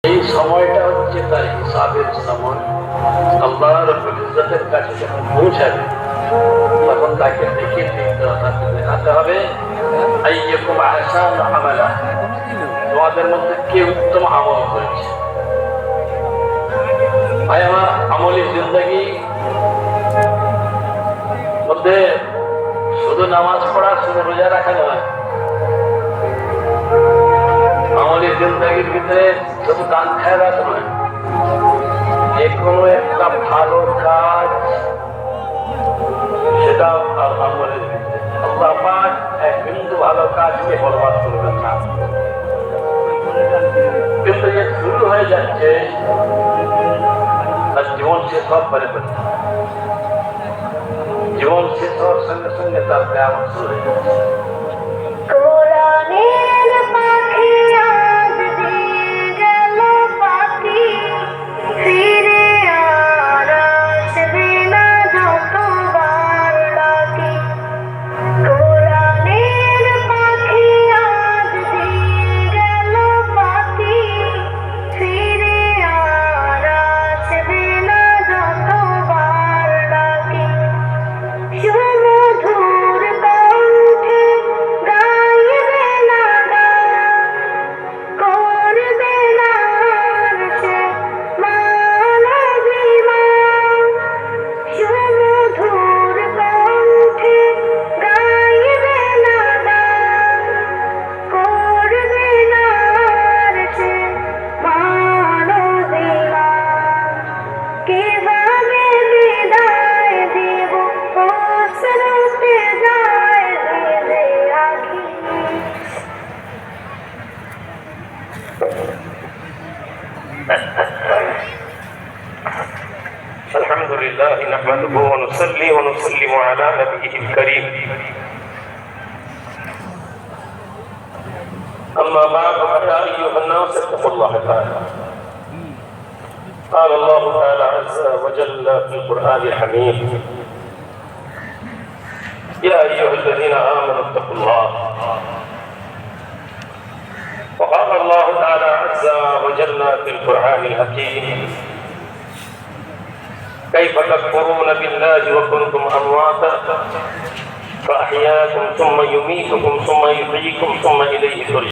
এই সময়টা হচ্ছে তার হিসাবের সময়। আল্লাহ রাব্বুল ইজ্জতের কাছে যখন পৌঁছাবে তখন তাকে দেখাতে হবে আইয়াকুম আহসানু আমালা, তোমাদের মধ্যে কে উত্তম আমল করেছে। ভাই আমার, আমলি জিন্দগি মধ্যে শুধু নামাজ পড়া, শুধু রোজা রাখা নয়। আমলি জিন্দগির ভিতরে শুধু দান খেয়ারাত নয়, যে কোনো একটা ভালো কাজ সেটা আমলের ভিতরে। আল্লাহ পাক এক বিন্দু ভালো কাজকে বরবাদ করবেন না। কিন্তু যে শুরু হয়ে যাচ্ছে তার জীবন শেষ হওয়ার পরে জীবন শেষ হওয়ার সঙ্গে সঙ্গে তার কিয়ামত শুরু হয়ে যাচ্ছে। الحمد لله نحمده ونصلي ونسلم على نبيه الكريم. أما بعد فيا أيها الناس اتقوا الله تعالى. قال الله تعالى عز وجل في القرآن الحميد: يا أيها الذين آمنوا اتقوا الله. وقال الله تعالى عز وجل في القرآن الحكيم: كيف تكفرون بالله وكنتم أمواتا فأحياكم ثم يميتكم ثم يحييكم ثم إليه ترجعون.